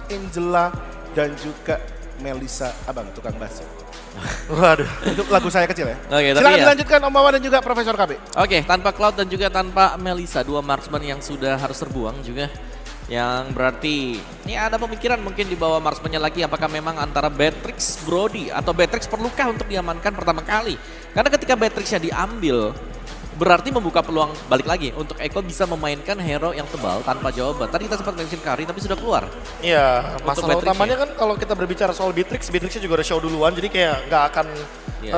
Angela, dan juga Melissa, abang tukang bakso. Waduh, itu lagu saya kecil ya. Oke, tapi Silakan ya. dilanjutkan Om Wawan dan juga Profesor KB. Oke, tanpa Cloud dan juga tanpa Melissa, dua marksman yang sudah harus terbuang juga. Yang berarti, ini ada pemikiran mungkin di bawah marksmannya lagi, apakah memang antara Beatrix, Brody, atau Beatrix perlukah untuk diamankan pertama kali? Karena ketika Beatrixnya diambil, berarti membuka peluang balik lagi untuk Eko bisa memainkan hero yang tebal tanpa jawaban. Tadi kita sempat mention Kari, tapi sudah keluar. Iya, Untuk masalah Beatrix utamanya kan kalau kita berbicara soal Beatrixnya juga udah show duluan, jadi kayak Iya.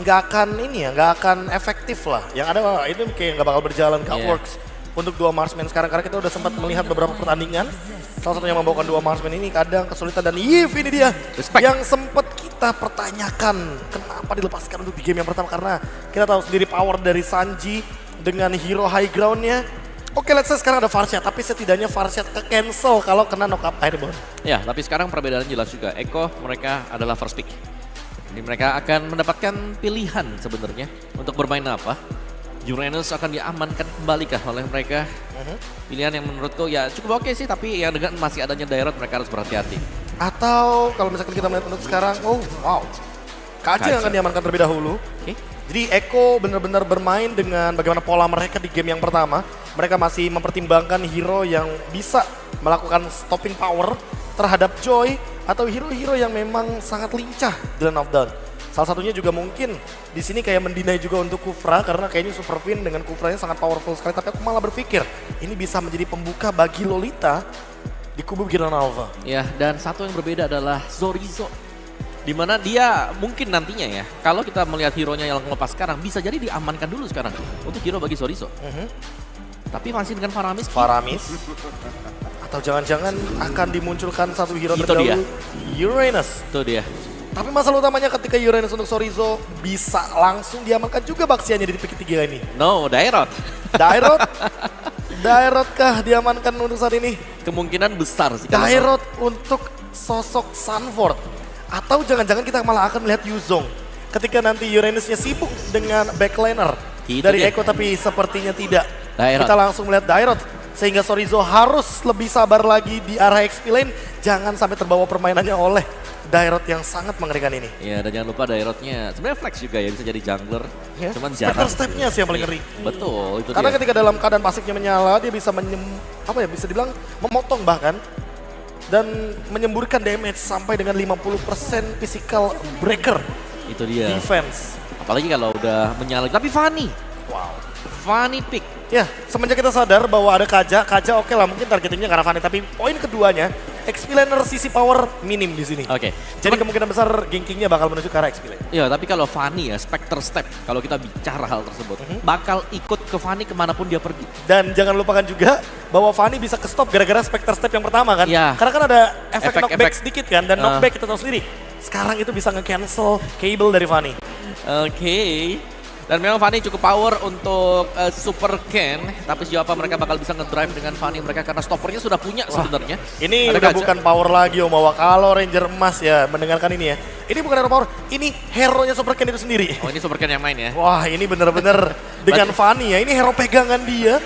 nggak akan efektif lah. Yang ada itu kayak nggak bakal berjalan, nggak Iya. works untuk dua marksman sekarang karena kita udah sempat melihat beberapa pertandingan. Salah satunya membawakan dua marksman ini kadang kesulitan dan Yves ini dia Respect. yang sempat kita pertanyakan kenapa dilepaskan untuk di game yang pertama karena kita tahu sendiri power dari Sanji dengan hero high groundnya. Oke, let's say sekarang ada Farsight, tapi setidaknya Farsight ke-cancel kalau kena knock-up airborne. Ya, tapi sekarang perbedaan jelas juga. Eko mereka adalah first pick. Jadi mereka akan mendapatkan pilihan sebenarnya untuk bermain apa. Uranus akan diamankan kembali kah oleh mereka. Pilihan yang menurutku ya cukup oke sih, tapi ya dengan masih adanya Dairot mereka harus berhati-hati. Atau kalau misalkan kita melihat untuk sekarang, oh wow, KJ yang akan diamankan terlebih dahulu. Oke. Jadi Eko benar-benar bermain dengan bagaimana pola mereka di game yang pertama. Mereka masih mempertimbangkan hero yang bisa melakukan stopping power terhadap Joy atau hero-hero yang memang sangat lincah di Land of Dawn. Salah satunya juga mungkin di sini kayak mendinai juga untuk Kufra karena kayaknya Super Queen dengan Kufranya sangat powerful sekali. Tapi aku malah berpikir ini bisa menjadi pembuka bagi Lolita di kubu Giran Alpha. Ya, dan satu yang berbeda adalah Zorizo. Dimana dia mungkin nantinya ya, kalau kita melihat hero-nya yang lepas sekarang, bisa jadi diamankan dulu sekarang untuk hero bagi Zorizo. Tapi masih dengan Faramis. Atau jangan-jangan akan dimunculkan satu hero Itu terdahulu, Uranus. Itu dia. Tapi masalah utamanya ketika Uranus untuk Zorizo bisa langsung diamankan juga baksiannya di pick ketiga ini. No, Dairot. Dairot kah diamankan untuk saat ini? Kemungkinan besar sih. kalau- Dairot untuk sosok Sanford. Atau jangan-jangan kita malah akan melihat Yuzong. Ketika nanti Uranusnya sibuk dengan backliner Itu dari dia. Eko tapi sepertinya tidak. Dairot. Kita langsung melihat Dairot. Sehingga Zorizo harus lebih sabar lagi di arah XP lane. Jangan sampai terbawa permainannya oleh Dairot yang sangat mengerikan ini. Ya, dan jangan lupa Dairotnya sebenarnya flex juga ya, bisa jadi jungler. Ya, Cuman Spectre jarang. step-nya sih yang paling ngeri. Betul, itu Karena dia. ketika dalam keadaan pasifnya menyala, dia bisa bisa dibilang memotong bahkan dan menyemburkan damage sampai dengan 50% physical breaker Itu dia. defense. Apalagi kalau udah menyala. Tapi Fanny. Wow. Fanny pick. Ya, semenjak kita sadar bahwa ada Kaja oke lah mungkin targetingnya karena Fanny, tapi poin keduanya XP laner sisi power minim di sini. Oke. Jadi kemungkinan besar gankingnya bakal menuju ke arah XP lane. Ya, tapi kalau Fanny ya, Spectre Step, kalau kita bicara hal tersebut, bakal ikut ke Fanny kemanapun dia pergi. Dan jangan lupakan juga bahwa Fanny bisa ke stop gara-gara Spectre Step yang pertama kan. Iya. Karena kan ada efek knockback Efek. sedikit kan, dan knockback kita tahu sendiri. Sekarang itu bisa nge-cancel cable dari Fanny. Oke. Dan memang Fanny cukup power untuk Super Ken, tapi siapa mereka bakal bisa ngedrive dengan Fanny mereka karena stoppernya sudah punya sebenarnya. Ini Ada udah Kaja. bukan power lagi Om Wawa. Kalau Ranger Emas ya mendengarkan ini ya. Ini bukan hero power, ini hero-nya Super Ken itu sendiri. Oh, ini Super Ken yang main ya. Wah, ini bener-bener dengan Fanny ya. Ini hero pegangan dia,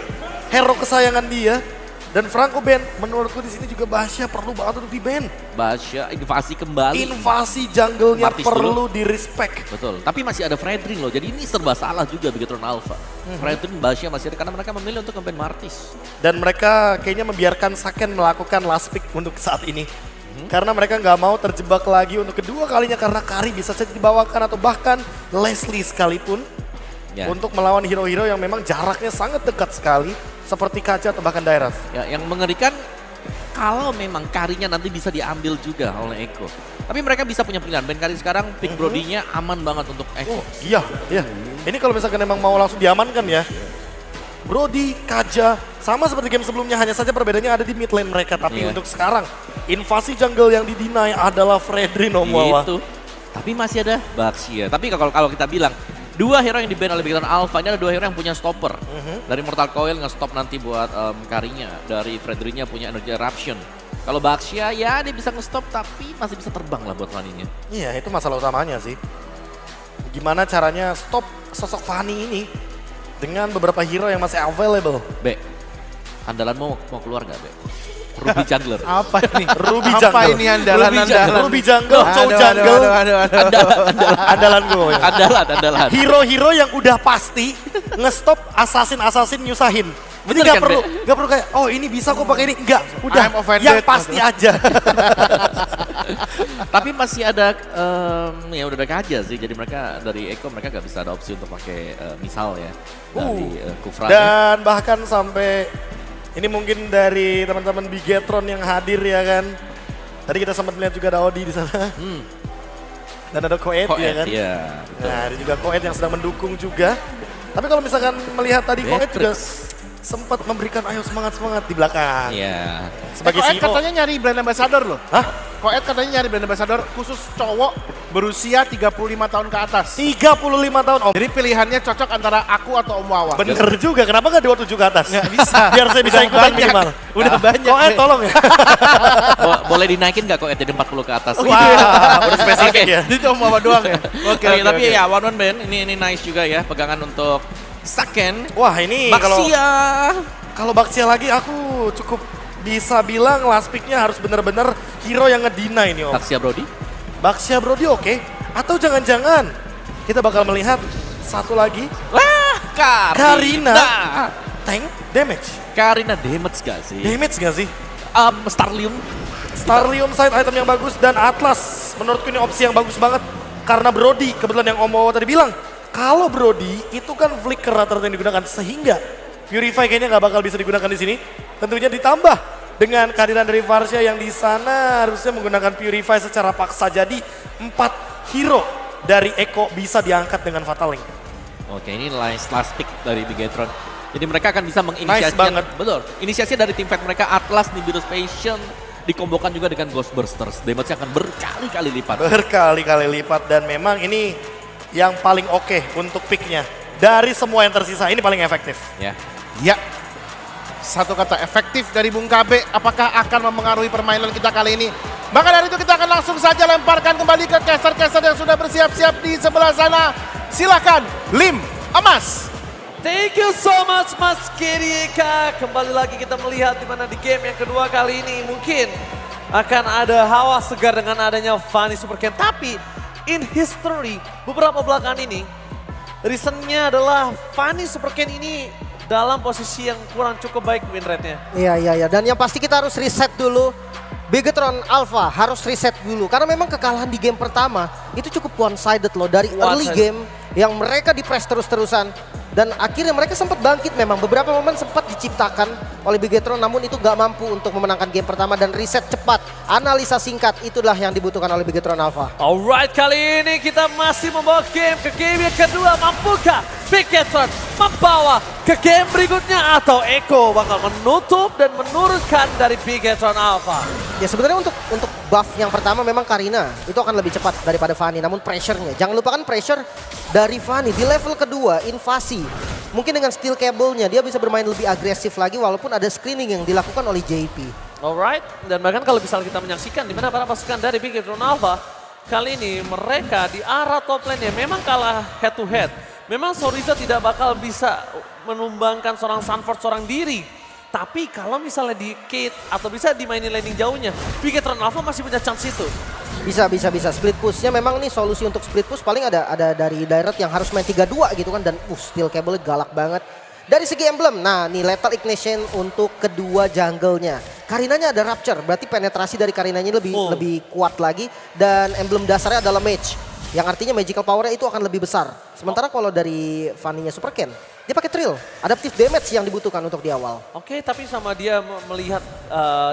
hero kesayangan dia. Dan Franco ban, menurutku di sini juga Basya perlu banget untuk di-ban. Basya invasi kembali. Invasi jungle-nya Martis perlu di-respect. Betul, tapi masih ada Fredrin loh, jadi ini serba salah juga bagi Tron Alpha. Fredrin, Basya masih ada karena mereka memilih untuk nge-ban Martis. Dan mereka kayaknya membiarkan Saken melakukan last pick untuk saat ini. Karena mereka nggak mau terjebak lagi untuk kedua kalinya karena Kari bisa saja dibawakan atau bahkan Leslie sekalipun. Ya. Untuk melawan hero-hero yang memang jaraknya sangat dekat sekali. Seperti Kaca atau bahkan Dairah. Ya, yang mengerikan kalau memang Karinya nanti bisa diambil juga oleh Eko. Tapi mereka bisa punya pilihan. Ben Kari sekarang pick Brody-nya aman banget untuk Eko. Iya, iya. Ini kalau misalkan emang mau langsung diamankan ya. Brody, Kaja, sama seperti game sebelumnya, hanya saja perbedaannya ada di mid lane mereka. Tapi Iya. untuk sekarang, invasi jungle yang didinai adalah Fredrin Om Wawa. Itu. Tapi masih ada Baxia. Tapi kalau kita bilang dua hero yang di-ban oleh Big Alpha ini ada dua hero yang punya stopper. Dari Mortal Coil nge-stop nanti buat Karinya. Dari Fredrinnya punya Energy Eruption. Kalau Baxia ya dia bisa nge-stop tapi masih bisa terbang lah buat Fanny-nya. Iya, itu masalah utamanya sih. Gimana caranya stop sosok Fanny ini dengan beberapa hero yang masih available. B, andalan mau keluar nggak B? Ruby Jungler. Apa ini? Ruby Apa Jungle. ini andalan-andalan? Ruby Jungle, Chow Jungle, andalan gue. Andalan. Hero-hero yang udah pasti ngestop assassin nyusahin. Jadi Bener nggak kan, perlu kayak, oh ini bisa kok pakai ini. Enggak, udah I'm offended. yang pasti aja. Tapi masih ada, ya udah aja sih. Jadi mereka dari Eko mereka gak bisa ada opsi untuk pakai misal ya dari Kufran. Dan bahkan sampai ini mungkin dari teman-teman Bigetron yang hadir ya kan. Tadi kita sempat melihat juga ada Odi di sana. Dan ada Koet ya kan. Iya, betul. Nah, ada juga Koet yang sedang mendukung juga. Tapi kalau misalkan melihat tadi Koet juga sempat memberikan ayo semangat di belakang. Iya. Sebagai Koet CEO. katanya nyari brand ambassador loh. Hah? Koet katanya nyari brand ambassador khusus cowok berusia 35 tahun ke atas. 35 tahun Om. Jadi pilihannya cocok antara aku atau Om Wawa. Bener juga, kenapa nggak 27 ke atas? Nggak bisa. Biar saya bisa Udah ikutan banyak. minimal. Udah banyak. Koet nih. tolong ya. Boleh dinaikin gak kok jadi 40 ke atas? Wah, udah spesifik ya. Itu Om Wawa doang ya? Oke, Oke, tapi oke. ya one band ini nice juga ya pegangan untuk Saken. Wah ini kalau Baxia. Baxia lagi aku cukup bisa bilang last pick-nya harus bener-bener hero yang ngedeny nih Om. Baxia Brody. Baxia Brody oke. Atau jangan-jangan kita bakal melihat satu lagi Wah, Karina tank damage. Karina damage gak sih? Damage gak sih? Starlium. Starlium side item yang bagus dan Atlas menurutku ini opsi yang bagus banget. Karena Brody kebetulan yang Om Wawa tadi bilang. Kalau Brody itu kan flicker rata-rata yang digunakan sehingga Purify kayaknya nggak bakal bisa digunakan di sini. Tentunya ditambah dengan kehadiran dari Varsha yang di sana harusnya menggunakan Purify secara paksa. Jadi 4 hero dari Eko bisa diangkat dengan Fatal Link. Oke, ini last pick dari Bigetron. Jadi mereka akan bisa menginisiasi. Nice banget. Betul. Inisiasi dari tim fight mereka Atlas, Nibiru Passion dikombokan juga dengan Ghostbusters. Damage-nya akan berkali-kali lipat. Berkali-kali lipat dan memang ini yang paling oke untuk picknya. Dari semua yang tersisa ini paling efektif. Ya. Ya, satu kata efektif dari Bung KB. Apakah akan mempengaruhi permainan kita kali ini? Maka dari itu kita akan langsung saja lemparkan kembali ke caster-caster yang sudah bersiap-siap di sebelah sana. Silakan, Lim, Emas. Thank you so much Mas Kirieka. Kembali lagi kita melihat di mana di game yang kedua kali ini mungkin akan ada hawa segar dengan adanya Fanny Supercamp. Tapi in history beberapa belakangan ini reasonnya adalah Fanny Supercamp ini dalam posisi yang kurang cukup baik win rate-nya. Iya. Dan yang pasti kita harus reset dulu. Bigetron Alpha harus reset dulu. Karena memang kekalahan di game pertama itu cukup one-sided loh. Dari early game yang mereka di-press terus-terusan. Dan akhirnya mereka sempat bangkit memang. Beberapa momen sempat diciptakan oleh Bigetron. Namun itu gak mampu untuk memenangkan game pertama. Dan reset cepat, analisa singkat itulah yang dibutuhkan oleh Bigetron Alpha. Alright, kali ini kita masih membawa game ke game yang kedua. Mampukah Bigetron membawa ke game berikutnya atau Eko bakal menutup dan menurunkan dari Bigetron Alpha? Ya sebenarnya untuk buff yang pertama memang Karina itu akan lebih cepat daripada Fanny. Namun pressure-nya, jangan lupakan pressure dari Fanny di level kedua invasi. Mungkin dengan steel cable-nya dia bisa bermain lebih agresif lagi walaupun ada screening yang dilakukan oleh JP. Alright, dan bahkan kalau misalnya kita menyaksikan di mana para pasukan dari Bigetron Alpha kali ini mereka di arah top lane-nya memang kalah head to head. Memang Soriza tidak bakal bisa menumbangkan seorang Sanford seorang diri. Tapi kalau misalnya di Kate atau bisa dimainin landing jauhnya, Bigetron Alpha masih punya chance itu. Bisa. Split push-nya memang nih solusi untuk split push paling ada dari Direct yang harus main 3-2 gitu kan. Dan steel cable galak banget. Dari segi emblem, nah nih Lethal Ignition untuk kedua jungle-nya. Karinanya ada Rapture, berarti penetrasi dari Karinanya lebih kuat lagi. Dan emblem dasarnya adalah Mage, yang artinya magical power-nya itu akan lebih besar. Sementara kalau dari Fanny-nya Superken, dia pakai Trill, adaptive damage yang dibutuhkan untuk di awal. Oke, tapi sama dia melihat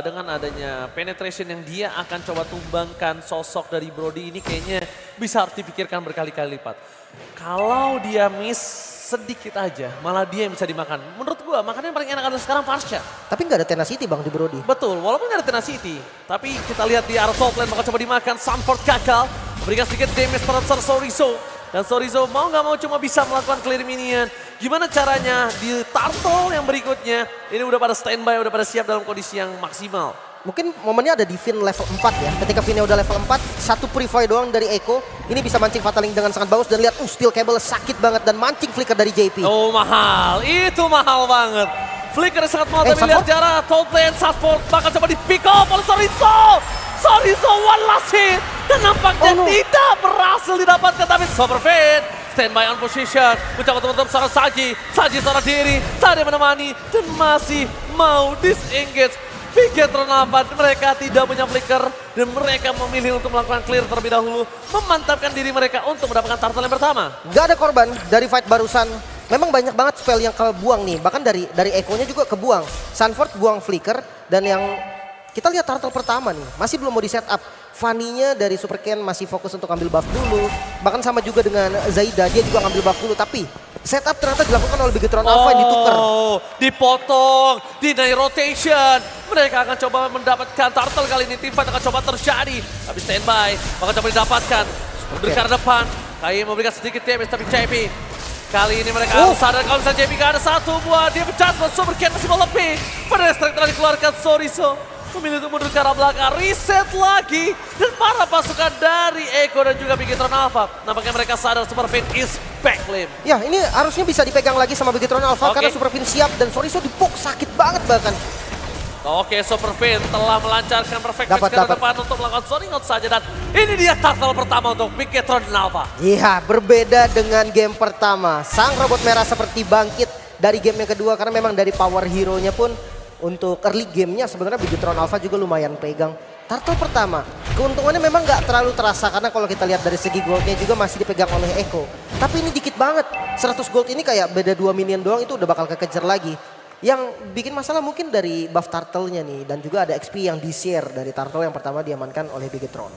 dengan adanya penetration yang dia akan coba tumbangkan sosok dari Brody ini kayaknya bisa harus dipikirkan berkali-kali lipat. Kalau dia miss sedikit aja, malah dia yang bisa dimakan. Menurut gua, makannya yang paling enak adalah sekarang Varsha. Tapi nggak ada tenacity bang di Brody. Betul, walaupun nggak ada tenacity. Tapi kita lihat di arah top lane, maka coba dimakan. Sanford gagal, memberikan sedikit damage terhadap Sorizo. Dan Sorizo mau nggak mau cuma bisa melakukan clear minion. Gimana caranya di turtle yang berikutnya, ini udah pada standby, udah pada siap dalam kondisi yang maksimal. Mungkin momennya ada di Finn level 4 ya. Ketika Finnnya udah level 4, satu purify doang dari Eko. Ini bisa mancing Fatal Link dengan sangat bagus. Dan lihat steel cable sakit banget dan mancing flicker dari JP. Oh mahal, itu mahal banget. Flicker sangat mau tapi lihat Sanford? jarak. Tolten, Sanford bakal coba di pick off oleh Soriso. Soriso one last hit. Dan nampaknya tidak berhasil didapatkan. Tapi Superfit standby on position. Mencoba untuk menutup seorang Saji. Saji seorang diri. Tadi menemani dan masih mau disengage. Bigetron Alpha, mereka tidak punya flicker dan mereka memilih untuk melakukan clear terlebih dahulu, memantapkan diri mereka untuk mendapatkan turtle yang pertama. Gak ada korban dari fight barusan. Memang banyak banget spell yang kebuang nih, bahkan dari Echo-nya juga kebuang. Sanford buang flicker dan yang kita lihat turtle pertama nih masih belum mau di setup. Fanny-nya dari Super Ken masih fokus untuk ambil buff dulu. Bahkan sama juga dengan Zaida, dia juga ngambil buff dulu. Tapi setup ternyata dilakukan oleh Bigetron Alpha yang ditukar. Dipotong, deny rotation. Mereka akan coba mendapatkan turtle kali ini. Team fight akan coba terjadi. Tapi standby, akan coba didapatkan. Memberikan depan. Kai memberikan sedikit damage tapi JP. Kali ini mereka harus sadar kalau misalnya JP gak ada satu buah. Dia pecat, Super Ken masih mau lebih. Pada strike telah dikeluarkan Soriso. Memilih untuk mundur ke arah belakang, reset lagi. Dan para pasukan dari Echo dan juga Bigetron Alpha. Nampaknya mereka sadar Superfin is back, Lim. Ya ini harusnya bisa dipegang lagi sama Bigetron Alpha karena Superfin siap dan Soriso dipok sakit banget bahkan. Oke, Superfin telah melancarkan perfect match ke depan untuk melakukan zoning out saja. Dan ini dia turtle pertama untuk Bigetron Alpha. Iya, berbeda dengan game pertama. Sang robot merah seperti bangkit dari game yang kedua karena memang dari power hero-nya pun untuk early gamenya sebenarnya Bigetron Alpha juga lumayan pegang. Turtle pertama, keuntungannya memang nggak terlalu terasa karena kalau kita lihat dari segi goldnya juga masih dipegang oleh Echo. Tapi ini dikit banget, 100 gold ini kayak beda 2 minion doang itu udah bakal kekejar lagi. Yang bikin masalah mungkin dari buff turtle-nya nih dan juga ada XP yang di-share dari turtle yang pertama diamankan oleh Bigetron.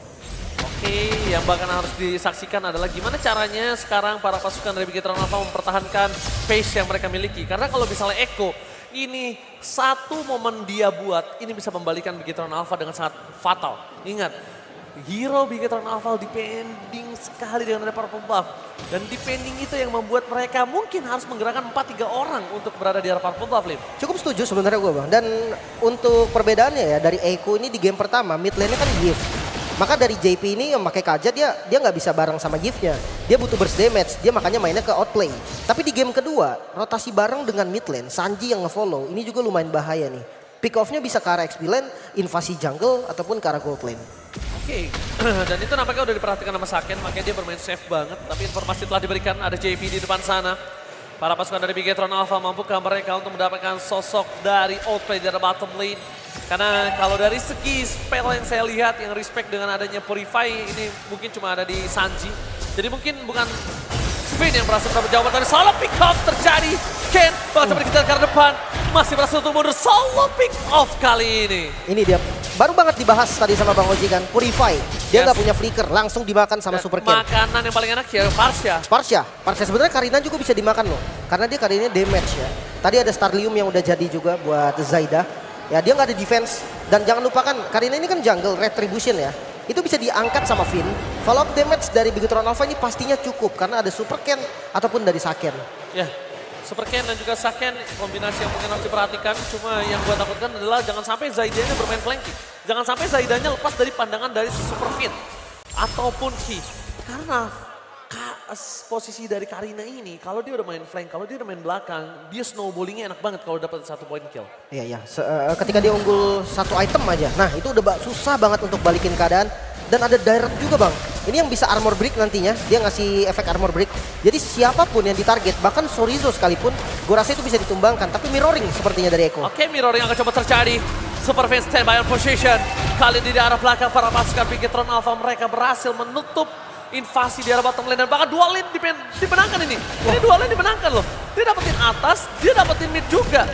Oke, yang bahkan harus disaksikan adalah gimana caranya sekarang para pasukan dari Bigetron Alpha mempertahankan pace yang mereka miliki. Karena kalau misalnya Echo ini satu momen dia buat, ini bisa membalikan Bigetron Alpha dengan sangat fatal. Ingat, hero Bigetron Alpha depending sekali dengan ada purple buff. Dan depending itu yang membuat mereka mungkin harus menggerakkan 4-3 orang untuk berada di arah purple buff, Lim. Cukup setuju sebenarnya gue bang. Dan untuk perbedaannya ya dari Echo ini di game pertama mid lane-nya kan gift. Maka dari JP ini yang pakai Kaja dia nggak bisa bareng sama gift-nya. Dia butuh burst damage, dia makanya mainnya ke outplay. Tapi di game kedua, rotasi bareng dengan mid lane, Sanji yang nge-follow, ini juga lumayan bahaya nih. Pick off-nya bisa ke arah XP lane, invasi jungle, ataupun ke arah gold lane. Oke, dan itu nampaknya udah diperhatikan sama Saken, makanya dia bermain safe banget. Tapi informasi telah diberikan, ada JP di depan sana. Para pasukan dari Bigetron Alpha mampukah mereka untuk mendapatkan sosok dari outplay dari bottom lane. Karena kalau dari segi spell yang saya lihat yang respect dengan adanya Purify ini mungkin cuma ada di Sanji. Jadi mungkin bukan Spin yang berhasil mendapat jawaban dari solo pick off terjadi. Ken bakal coba dikejar ke arah depan. Masih berhasil untuk mundur solo pick off kali ini. Ini dia baru banget dibahas tadi sama Bang Oji kan. Purify. Dia nggak punya flicker, langsung dimakan sama Super Ken. Makanan yang paling enak ya Parsha. Parsha sebenarnya Karina juga bisa dimakan loh. Karena dia Karina damage ya. Tadi ada Starlium yang udah jadi juga buat Zaida. Ya dia nggak ada defense. Dan jangan lupakan Karina ini kan jungle retribution ya. Itu bisa diangkat sama Finn. Follow up damage dari Bigetron Alpha ini pastinya cukup. Karena ada Super Ken ataupun dari Saken. Ya, Super Ken dan juga Saken kombinasi yang mungkin harus diperhatikan. Cuma yang gue takutkan adalah jangan sampai Zaidanya bermain flanking. Jangan sampai Zaidanya lepas dari pandangan dari Super Finn. Ataupun Ki. Karena posisi dari Karina ini, kalau dia udah main flank, kalau dia udah main belakang, dia snowballingnya enak banget kalau dapat 1 point kill. Iya. Ketika dia unggul 1 item aja. Nah itu udah susah banget untuk balikin keadaan. Dan ada direct juga bang. Ini yang bisa armor break nantinya. Dia ngasih efek armor break. Jadi siapapun yang ditarget, bahkan Sorizo sekalipun, gue rasa itu bisa ditumbangkan. Tapi mirroring sepertinya dari Echo. Oke, mirroring akan coba terjadi. Super Finn standby on position. Kali ini di arah belakang para pasukan Bigetron Alpha mereka berhasil menutup invasi di arah bottom lane dan bahkan dua lane dimenangkan ini. Ini dua lane dimenangkan loh. Dia dapetin atas, dia dapetin mid juga.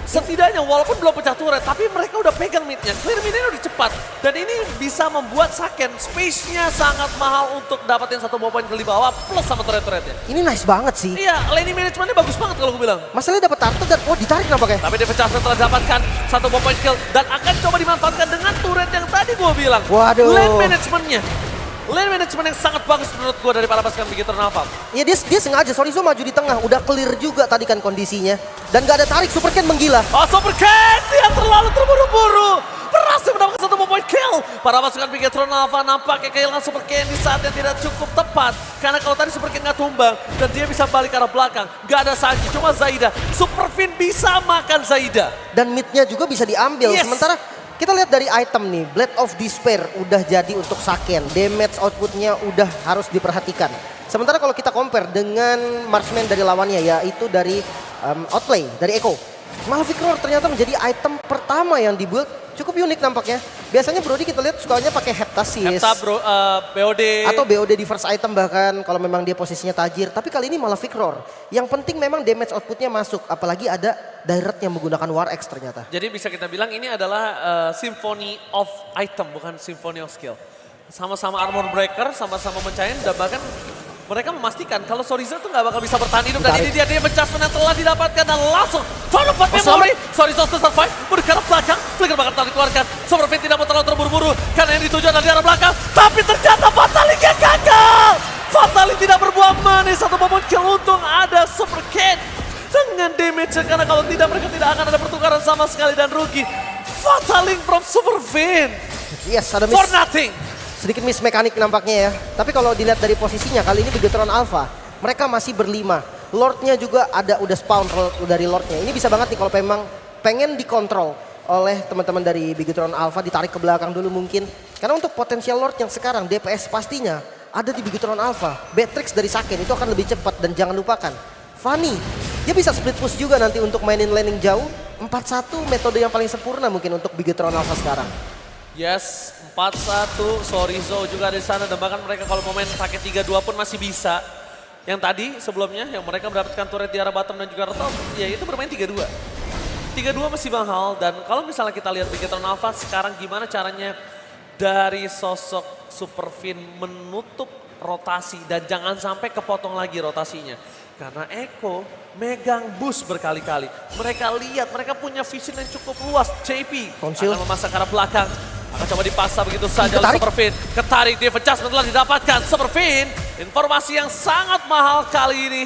Setidaknya walaupun belum pecah turret, tapi mereka udah pegang midnya. Clear midnya udah cepat. Dan ini bisa membuat Saken space-nya sangat mahal untuk dapetin 1 point kill di bawah plus sama turret-turretnya. Ini nice banget sih. Iya, lane management-nya bagus banget kalau gue bilang. Masalahnya dapat turtle dan ditarik nampaknya. Tapi dia pecah setelah dapatkan 1 point kill dan akan coba dimanfaatkan dengan turret yang tadi gue bilang. Waduh. Lane management-nya. Lane management yang sangat bagus menurut gue dari para pasukan Bigetron Alpha. Ya dia sengaja, Sorizo maju di tengah, udah clear juga tadi kan kondisinya. Dan gak ada tarik, Super Ken menggila. Oh, Super Ken, dia terlalu terburu-buru. Berhasil mendapatkan satu point kill. Para pasukan Bigetron Alpha nampaknya kehilangan Super Ken di saat yang tidak cukup tepat. Karena kalau tadi Super Ken nggak tumbang dan dia bisa balik ke arah belakang. Nggak ada Sanji, cuma Zaida. Super Fin bisa makan Zaida. Dan midnya juga bisa diambil. Yes. Sementara kita lihat dari item nih, Blade of Despair udah jadi untuk Saken. Damage outputnya udah harus diperhatikan. Sementara kalau kita compare dengan marksman dari lawannya, yaitu dari Outplay, dari Echo. Malefic Roar ternyata menjadi item pertama yang dibuild, cukup unik nampaknya. Biasanya Brody kita lihat sukanya pakai Heptasis. Hepta bro, BOD. Atau BOD di first item bahkan kalau memang dia posisinya tajir. Tapi kali ini Malefic Roar. Yang penting memang damage outputnya masuk. Apalagi ada direct yang menggunakan War X ternyata. Jadi bisa kita bilang ini adalah symphony of item, bukan symphony of skill. Sama-sama armor breaker, sama-sama mencahin, dan bahkan mereka memastikan kalau Sorizo tuh nggak bakal bisa bertahan hidup. Dan ini dia adjustment yang telah didapatkan dan langsung turn off memory. Sorizo to survive, mudah ke arah belakang, flicker bakal telah dikeluarkan. Superfin tidak mau terlalu terburu-buru karena yang dituju adalah di arah belakang. Tapi ternyata Fatalinya gagal. Fatali tidak berbuah manis, satu momen kill, untung ada Super Ken. Dengan damage karena kalau tidak mereka tidak akan ada pertukaran sama sekali dan rugi. Fataling from Superfin. Yes, ada miss. For nothing. Sedikit miss mekanik nampaknya ya. Tapi kalau dilihat dari posisinya kali ini Bigetron Alpha, mereka masih berlima. Lordnya juga ada udah spawn dari Lordnya. Ini bisa banget nih kalau memang pengen dikontrol oleh teman-teman dari Bigetron Alpha, ditarik ke belakang dulu mungkin. Karena untuk potensial Lord yang sekarang DPS pastinya ada di Bigetron Alpha. Beatrix dari Saken itu akan lebih cepat dan jangan lupakan Fanny. Dia bisa split push juga nanti untuk mainin laning jauh. 4-1 metode yang paling sempurna mungkin untuk Bigetron Alpha sekarang. Yes, 4-1, Sorizo juga ada di sana dan bahkan mereka kalau mau main pakai 3-2 pun masih bisa. Yang tadi sebelumnya yang mereka mendapatkan turret di arah bottom dan juga retop, ya itu bermain 3-2. 3-2 masih mahal dan kalau misalnya kita lihat Bigetron Alpha sekarang gimana caranya dari sosok Superfin menutup rotasi dan jangan sampai kepotong lagi rotasinya. Karena Echo megang boost berkali-kali. Mereka lihat, mereka punya vision yang cukup luas. JP Konsil akan memasang ke arah belakang. Akan coba dipaksa begitu saja oleh Ketarik. Superfin. Ketarik, dia adjustment telah didapatkan. Superfin, informasi yang sangat mahal kali ini.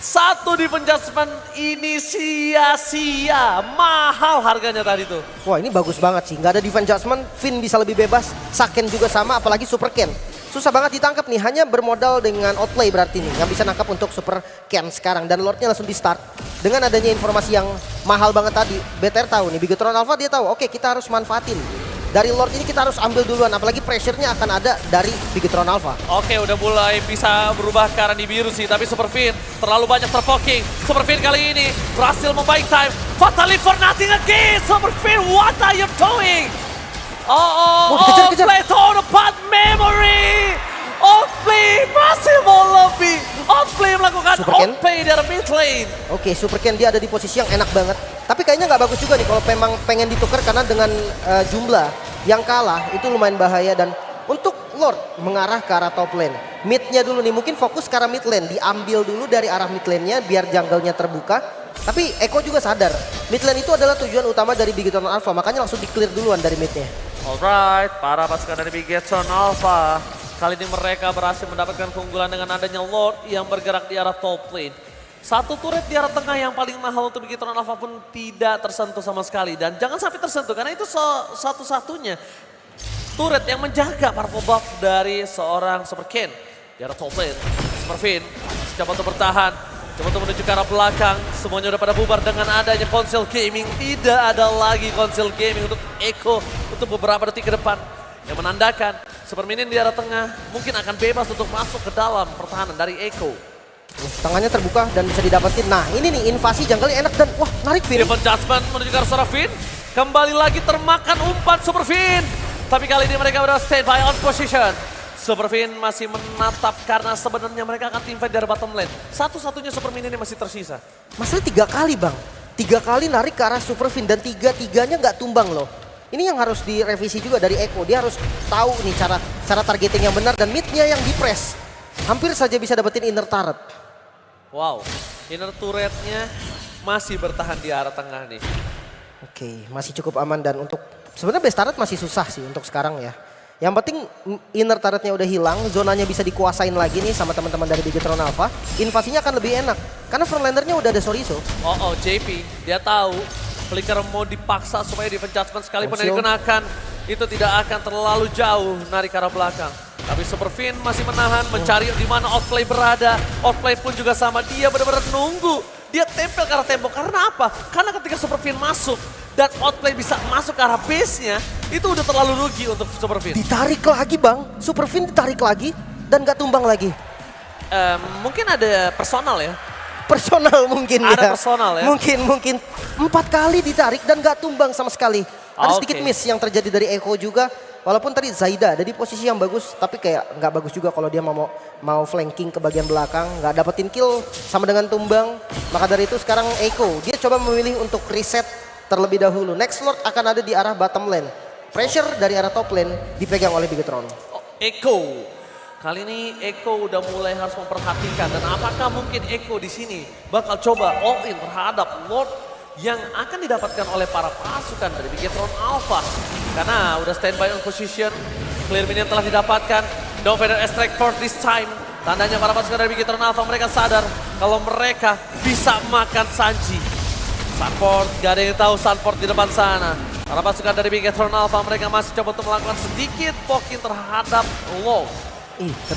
Satu defense adjustment ini sia-sia. Mahal harganya tadi tuh. Wah ini bagus banget sih, nggak ada defense adjustment, Finn bisa lebih bebas, Saken juga sama, apalagi Super Ken. Susah banget ditangkap nih, hanya bermodal dengan outplay berarti nih, yang bisa nangkap untuk Super Ken sekarang. Dan Lordnya langsung di start, dengan adanya informasi yang mahal banget tadi, BTR tahu nih, Bigetron Alpha dia tahu, oke kita harus manfaatin. Dari Lord ini kita harus ambil duluan, apalagi pressure-nya akan ada dari Bigetron Alpha. Oke, udah mulai bisa berubah ke arah Nibiru sih, tapi Superfin terlalu banyak terpoking. Superfin kali ini berhasil membaik time. Fatally for nothing again, Superfin, what are you doing? Kejar. Outplay to the bad memory. Outplay masih mau lebih. Outplay melakukan Super Ken. outplay dari mid lane. Oke, Super Ken dia ada di posisi yang enak banget. Tapi kayaknya nggak bagus juga nih kalau memang pengen ditukar karena dengan jumlah yang kalah itu lumayan bahaya. Dan untuk Lord mengarah ke arah top lane. Midnya dulu nih, mungkin fokus ke arah mid lane. Diambil dulu dari arah mid lane-nya biar jungle-nya terbuka. Tapi Echo juga sadar, mid lane itu adalah tujuan utama dari Bigetron Alpha. Makanya langsung di-clear duluan dari midnya. Alright, para pasukan dari Bigetron Alpha. Kali ini mereka berhasil mendapatkan keunggulan dengan adanya Lord yang bergerak di arah top lane. Satu turret di arah tengah yang paling mahal untuk Bigetron Alpha pun tidak tersentuh sama sekali. Dan jangan sampai tersentuh karena itu satu-satunya turret yang menjaga purple buff dari seorang Super Ken. Di arah top lane, Superfin coba untuk bertahan. Coba untuk menuju ke arah belakang. Semuanya udah pada bubar dengan adanya konsol gaming. Tidak ada lagi konsol gaming untuk Echo untuk beberapa detik ke depan. Yang menandakan Super Minion di arah tengah mungkin akan bebas untuk masuk ke dalam pertahanan dari Echo. Tangannya terbuka dan bisa didapetin. Nah ini nih invasi jungle-nya enak dan wah narik Finn. Defense adjustment menuju ke arah Superfin. Kembali lagi termakan umpan Superfin. Tapi kali ini mereka berada stand by on position. Superfin masih menatap karena sebenarnya mereka akan teamfight dari bottom lane. Satu-satunya Super Minion yang masih tersisa. Masalah 3 kali bang. 3 kali narik ke arah Superfin dan 3-3-nya nggak tumbang loh. Ini yang harus direvisi juga dari Echo. Dia harus tahu nih cara targeting yang benar dan midnya yang di-press. Hampir saja bisa dapetin inner turret. Wow, inner turretnya masih bertahan di arah tengah nih. Oke, masih cukup aman dan untuk sebenarnya base turret masih susah sih untuk sekarang ya. Yang penting inner turretnya udah hilang, zonanya bisa dikuasain lagi nih sama teman-teman dari Bigetron Alpha. Invasinya akan lebih enak karena frontlanernya udah ada Sorizo. JP, dia tahu Flicker mau dipaksa supaya defense adjustment sekalipun yang dikenakan. itu tidak akan terlalu jauh narik ke arah belakang. Tapi Superfin masih menahan, mencari di mana Outplay berada. Outplay pun juga sama, dia benar-benar nunggu. Dia tempel ke arah tembok, karena apa? Karena ketika Superfin masuk dan Outplay bisa masuk ke arah base-nya, itu udah terlalu rugi untuk Superfin. Ditarik lagi bang, Superfin ditarik lagi dan gak tumbang lagi. Mungkin ada personal ya. Personal mungkin ya. Ada personal ya. Mungkin 4 kali ditarik dan gak tumbang sama sekali. Ada sedikit Oke. miss yang terjadi dari Eko juga. Walaupun tadi Zaida ada di posisi yang bagus, tapi kayak nggak bagus juga kalau dia mau flanking ke bagian belakang, nggak dapetin kill sama dengan tumbang. Maka dari itu sekarang Eko dia coba memilih untuk reset terlebih dahulu. Next Lord akan ada di arah bottom lane. Pressure dari arah top lane dipegang oleh Bigetron. Eko. Kali ini Eko udah mulai harus memperhatikan, dan apakah mungkin Eko di sini bakal coba all in terhadap Lord yang akan didapatkan oleh para pasukan dari Bigetron Alpha. Karena udah standby on position, clear minion telah didapatkan, Dovader extract for this time. Tandanya para pasukan dari Bigetron Alpha mereka sadar kalau mereka bisa makan Sanji. Sunport, gak ada yang tahu Sunport di depan sana. Para pasukan dari Bigetron Alpha mereka masih coba untuk melakukan sedikit poking terhadap Low.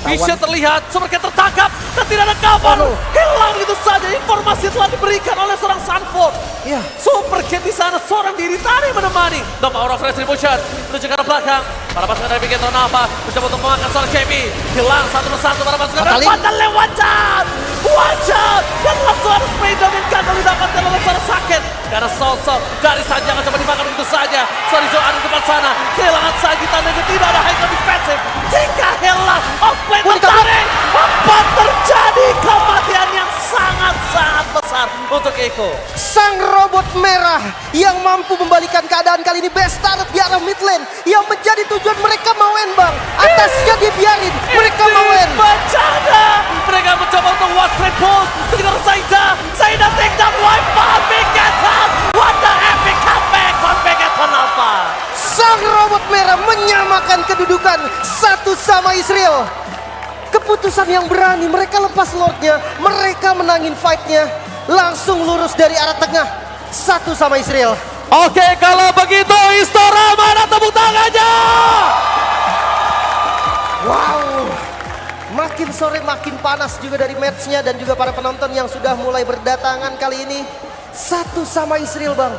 Vision terlihat, Supercat tertangkap dan tidak ada cover. Hilang begitu saja, informasi telah diberikan oleh seorang Sunford. Iya. Supercat di sana, seorang diri tadi menemani. The power of retribution menuju ke arah belakang. Para pasukan dari Bigetron Alpha mencoba untuk memakan seorang KB. Hilang satu persatu para pasukan dari Pandan lewat cat. Wajah dan langsung ada spray domain gagal didapatkan oleh seorang sakit. Karena Sosok dari saja akan coba dimakan begitu saja. Sorizo ada di depan sana. Kehilangan Sagi, tandanya tidak ada high ground defensive. Jika hilang, Outplay tertarik. Apa terjadi? Kematian yang sangat-sangat besar untuk Eko. Sang robot merah yang mampu membalikan keadaan kali ini best start di arah mid lane yang menjadi tujuan mereka mau end bang. Atasnya dibiarin, mereka mau end. Bencana. Mereka mencoba untuk one straight pulse. Ketika Zaida take down wipe out Bigetron. What the epic comeback from Bigetron Alpha. Sang robot merah menyamakan kedudukan satu sama Israel. Keputusan yang berani, mereka lepas Lordnya, mereka menangin fightnya, langsung lurus dari arah tengah, satu sama Israel. Oke, kalau begitu Istora mana tepuk tangannya? Wow, makin sore makin panas juga dari matchnya dan juga para penonton yang sudah mulai berdatangan kali ini. Satu sama Israel bang.